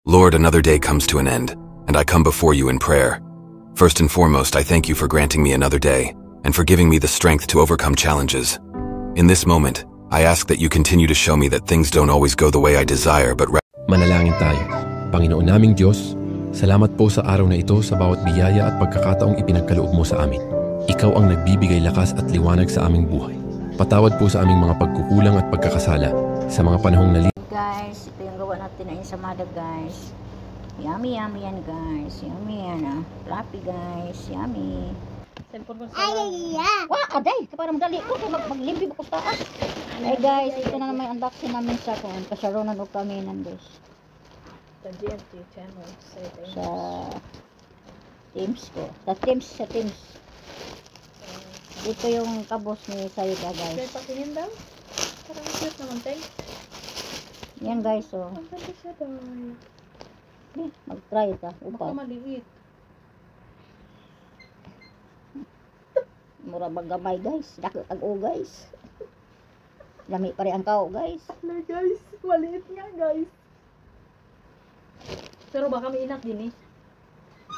Lord, another day comes to an end, and I come before you in prayer. First and foremost, I thank you for granting me another day, and for giving me the strength to overcome challenges. In this moment, I ask that you continue to show me that things don't always go the way I desire, but Manalangin tayo. Panginoon naming Diyos, salamat po sa araw na ito sa bawat biyaya at pagkakataong ipinagkaloob mo sa amin. Ikaw ang nagbibigay lakas at liwanag sa aming buhay. Patawad po sa aming mga pagkukulang at pagkakasala sa mga panahong Guys, ito yung gawa natin na ensamada, guys. Yummy, yummy yan, guys. Yummy yan, ah. Fluffy, guys. Yummy. Cellphone ko sa wah, aday! Kapag madali ko, maglimpi ko sa taas. Ay, guys, ito na naman yung unboxing namin sa kasaronan o kami nan, guys. Sa GMT channel. Sa Teams ko. Sa Teams. Ito yung kabos ni Sayida, guys. Kaya patingin daw. Parang cute naman, tay. Yan, guys, oh. Ang ganda siya daw. Mag-try ito. Baka maliit. Mura bagamay, guys. Dako tag-o, guys. Lami pa rin ang kao, guys. No, guys. Maliit nga, guys. Pero baka may inat din eh.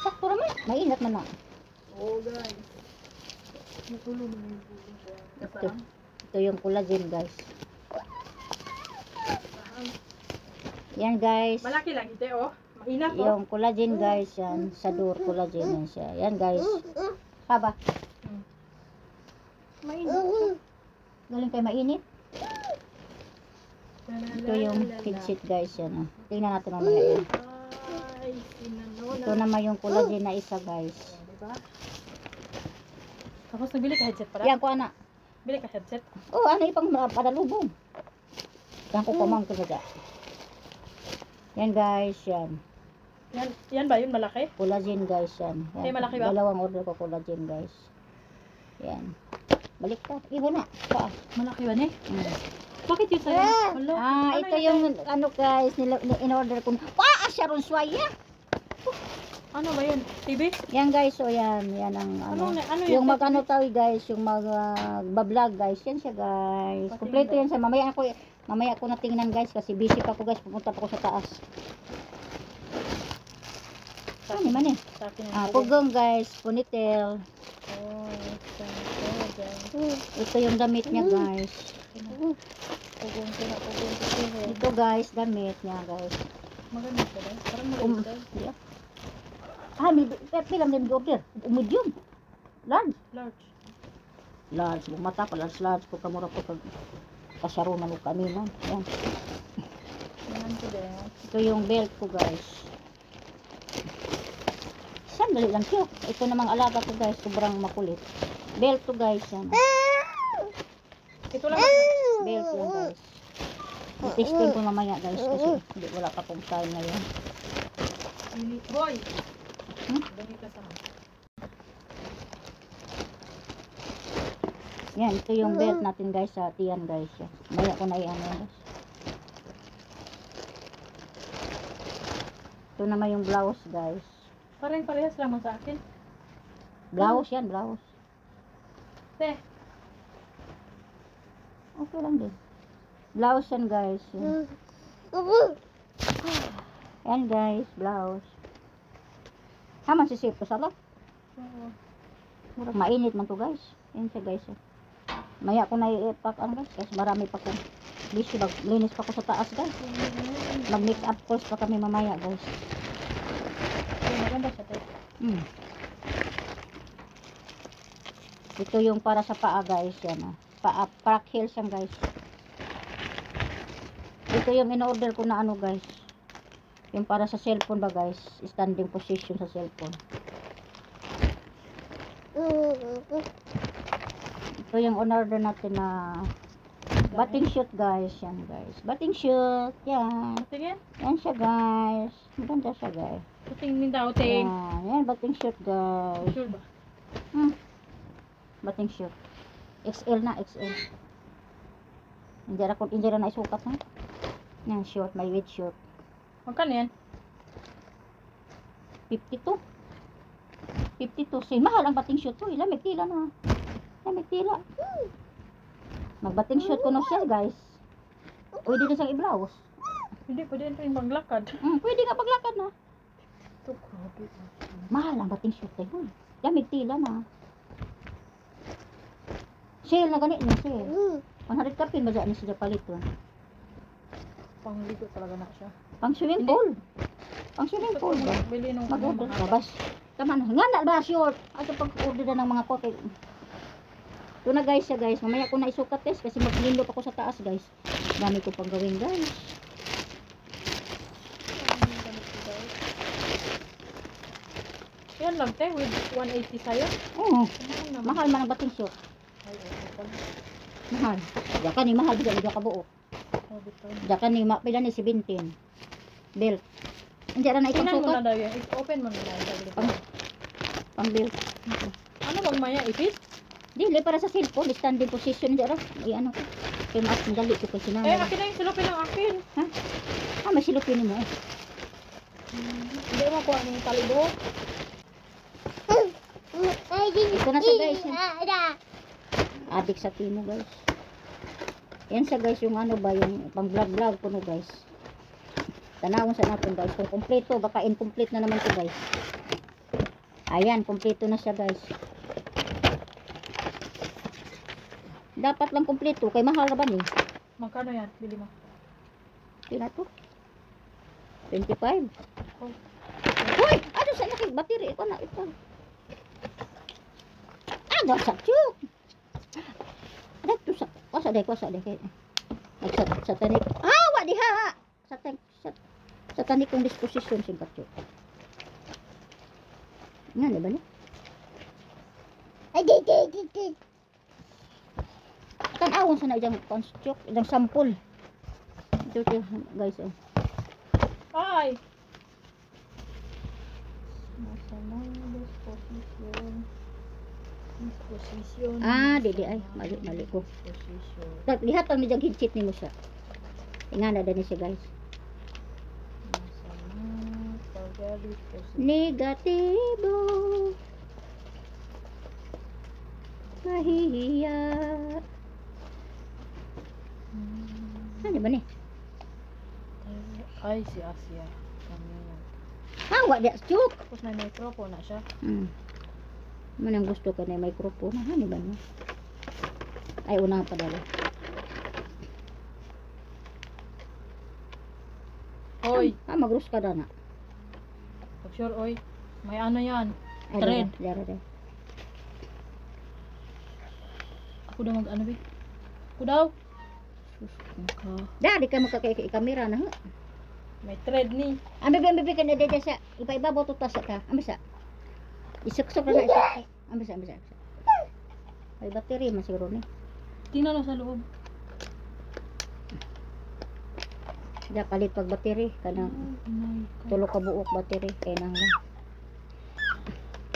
Sakto naman. Mainat man na. Oo, guys. Natulo mo yung bulo siya. Ito yung collagen, guys. Yan, guys. Malaki lang ito, oh. Mainat, oh. Yung collagen, guys. Yan. Sadur collagen yan siya. Yan, guys. Haba. Mainit. Galing kayo mainit. Ito yung headset, guys. Yan. Tingnan natin mamaya yan. Ay, sinanola. Ito naman yung collagen na isa, guys. Diba? Tapos nagbili ka headset para? Yan, kuha na. Bili ka headset? Oh, ano yung pang padalubong. Yan ko pamang talaga. Yan, guys. Yan. Yan ba yun? Malaki? Collagen, guys. Yan. Ay, malaki ba? Dalawang order ko collagen, guys. Yan. Balik ka. Ibo na. Pa. Malaki ba ni? Bakit yun sa'yo? Hello? Ito yung ano, guys. In-order ko. Siya ron swaya. Ano ba yun? TV? Yan, guys. O yan. Yan ang ano. Ano Yung mag-ano tayo, guys. Yung mag-vlog, guys. Yan siya, guys. Kompleto yan siya. Mamaya ko na tingnan, guys. Kasi busy pa ako, guys. Pupunta pa ako sa taas. Ano man eh? Pugong, guys. Ponytail. Ito yung damit niya, guys. Ito, guys. Damit niya, guys. Maganda ba? Parang maganda. May pilang din order. Medium. Large. Large. Bumata pa. Large. Pagkamura po kasarunan o kanina. Yan. Ito yung belt ko, guys. Sandali lang cute. Ito namang alaga ko, guys. Sobrang makulit. Belt to, guys. Yan. Ito lang. Belt yan, guys. I-testing ko mamaya, guys. Kasi wala pa kong time ngayon. Boy! Dami ka sa yan, ito yung belt natin, guys. Sa tiyan, guys. Maya ko na i-ano, guys. Ito naman yung blouse, guys. Parang parehas lang sa akin. Blouse yan, blouse. Te. Okay lang din. Blouse yan, guys. Yan, guys. Blouse. Haman si Sip ko sa loob. Murag mainit man to, guys. Yan siya, guys. Maya ko na i-pack ano, guys. Kasi marami pa kong busy. Linis pa ko sa taas, guys. Mag-make up calls pa kami mamaya, guys. Maganda siya, te. Ito yung para sa paa, guys. Yan, paa, crack heels yan, guys. Ito yung in-order ko na ano, guys. Yung para sa cellphone ba, guys. Standing position sa cellphone. Ito yung on-order natin na bathing shoot, guys. Yan, guys. Bathing shoot. Yan. Tingin? Yan siya, guys. Maganda siya, guys. Tingin daw, te. Yan, bathing shoot, guys. Sure ba? Bathing shoot. XL na, XL. Hindi na isukat na. Yan, short. May weight short. Magkano yan? 52. 52. Say, mahal ang bathing shoot. Uy, lamig tila na. Lamig tila. Magbathing shoot ko na siya, guys. Uy, dito siyang i-blouse. Hindi, pwede rin maglakad. Pwede nga paglakad na. Ito, grabe. Mahal ang bating shoot eh. Lamig tila na. Sale na ganit na sale. 100 kapin ba dyan sila palito? Pangligo talaga na siya. Pang swimming pool. Pang swimming pool ba? Bili nung Mag-order ka bas. Tama na. Nga na ba short? Ato pag-order na ng mga kote. Ito na guys siya guys. Mamaya ko na isukat test kasi maglindot ako sa taas guys. Dami ko pang gawin guys. Yan lang te, with 180 sa'yo. Oo. Ano naman? Mahal man ang bating short. Ay, okay pala. Mahal. Diyan ni mahal bilang ka buo. Oh, dito. Diyan ni pila ni 17. Belt. Hindi ra na itong Tingnan mo na sukat. daw yan. Open mo na lang. Pang belt. Ano magmaya? Ipit? Dili para sa cellphone, standing position diyan ra. Ay ano ko. Kaya mas madali ko kasi Eh, na. akin na yung silupin ng akin. May silupin mo. Hindi mo kuha ng talibo. Ito na siya guys. Adik sa tino guys. Yan siya guys yung ano ba yung pang vlog ko no guys. Tanawon sa natin guys kung kompleto baka incomplete na naman to guys. Ayan kompleto na siya guys. Dapat lang kompleto kay mahal na ba ni? Magkano yan? Bili mo. Pila to? 25. Oh. Hoy! Ano sa laki? Battery ko na ito. Ano sa tiyok? Dito sa... Kwasa day. Sa tanik. Wa diha! Sa tanik kong disposition siyang tiyok. Nga, diba niya? Tanawon sa na ijang tiyok. Ijang sampul. Ito guys. Ay! Masamang disposition. Dili ay. Mali ko. Disposition. Lihat ang nijang headset ni mo siya. Ingana na siya guys. Masamang pagdisposition. Negatibo. Mahihiya. Ano ba ni? Ay, si Asia. Kami yan. Wa di chuk. Tapos na microphone na siya. Manang gusto ka na microphone. Ano ba no? Ay una pa dali. Hoy! Magrus ka na. Pag sure, oy. May ano yan. Ay, Thread. Dara. Ako daw mag ano ba? Ako daw. Dali ka magka-kamera na. May thread ni. Ambi ka na dede sa iba-iba boto ta sa ka. Ambi sa. Isuk-suk na isuk. Ambi sa. Ay battery man siguro ni. Tingnan lang sa loob. Da palit pag battery kanang tulo ka buok battery kay nang.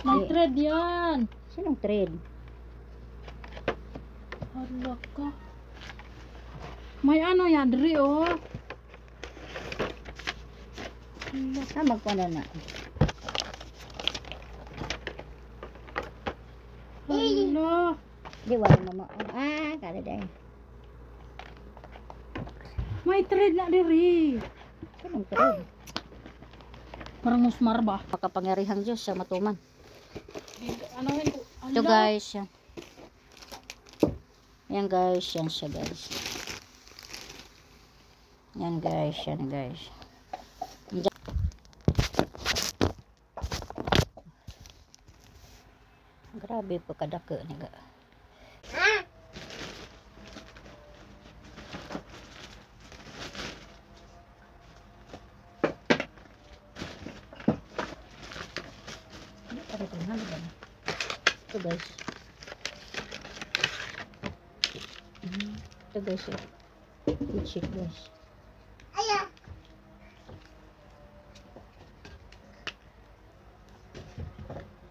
May thread yan. Sinong thread? Hala ka. May ano yan, diri oh. Magpana na. Hala. Di wala mama. Kada day. May thread na diri. Sinong thread? Parang musmar ba? Makapangyarihang Diyos sa matuman. Ano yun? Ito guys. Yan guys. Yan siya guys. Yan guys. Grabe pa kadaka ni ga. Ito guys. Ito guys. Good shit guys.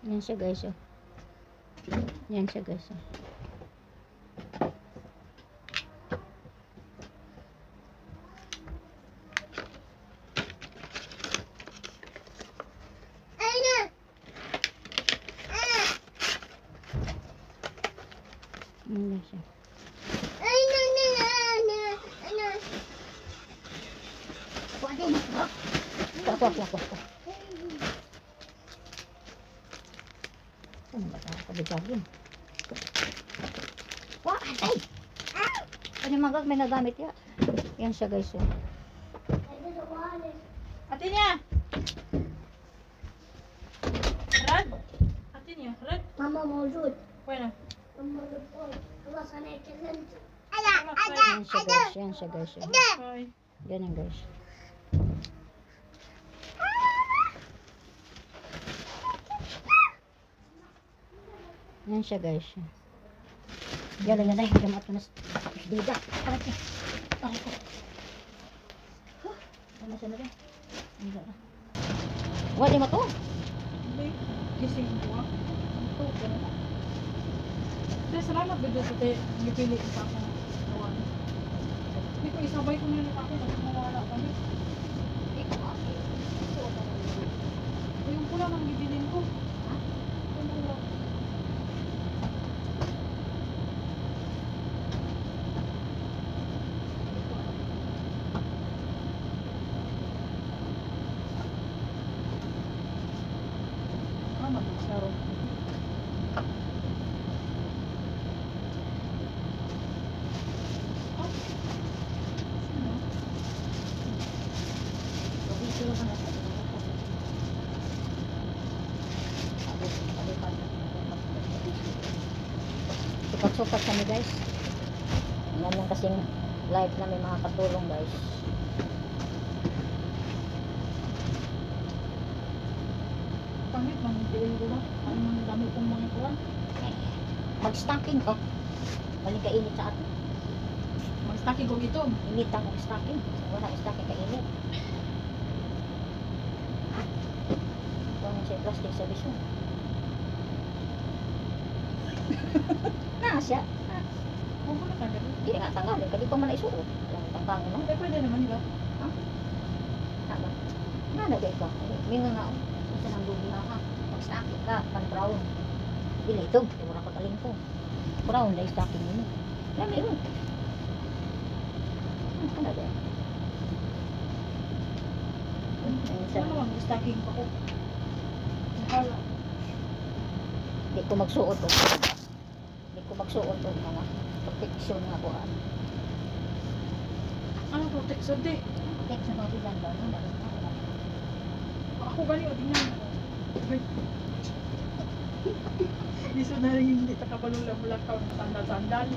Yan siya guys. Yan siya guys. Yan siya. Ako. Ano ba ito? Kabigagin. Wah, ay! Ano yung magag may nagamit ya? Yan siya guys. Oh. Ate niya. Rad. Ate niya. Rad. Mama موجود Bueno. ماما موجود خلاص انا كلمت Yan siya guys. Oh. Bye. Ganyan guys. Yan siya guys. Yan lang yan ay. Gamat ko na. Diga. Aray ko. Ano siya na rin? Wala mo to. Hindi. Gising ko ah. Ito. Ganun. Te, salamat ba dito te. Gipili ko sa akong kawan. Hindi ko isabay ko nila ako. Kasi mawala kami. Yung pula nang bibilin ko. Ha? Yung pula. Magsaro. Sukat-sukat kami guys. Yan lang kasing live na may mga katulong guys. Pangit man yung bilin ko ba? Ano man dami kong mga kuwan? Mag-stocking ka. Balik ka init sa atin. Mag-stocking ko ito. Init ang stocking. Wala stocking ka init. Ito ang siya plastic sa biso. Siya. Huwag ko na tanggalin. Hindi nga tanggalin. Kadi pa man isuot. Ang tanggalin mo. Eh, pwede naman, di ba? Tama. Nalagay ka. May nga nga. Isa ng dubi na ha. Mag-stocking ka. Pan-brown. Dili ito. Wala ko taling ko. Brown na stocking mo. Dami yun. Ano na din? Ano naman, stocking pa ko. Nakala. Hindi ko magsuot o. Hindi ko magsuot o mga protection nga ko. Ano protection di? Protection mga bilang ba? Ako gani o tingnan. Di so na rin hindi takapalula-mulakaw ng sandal-sandal.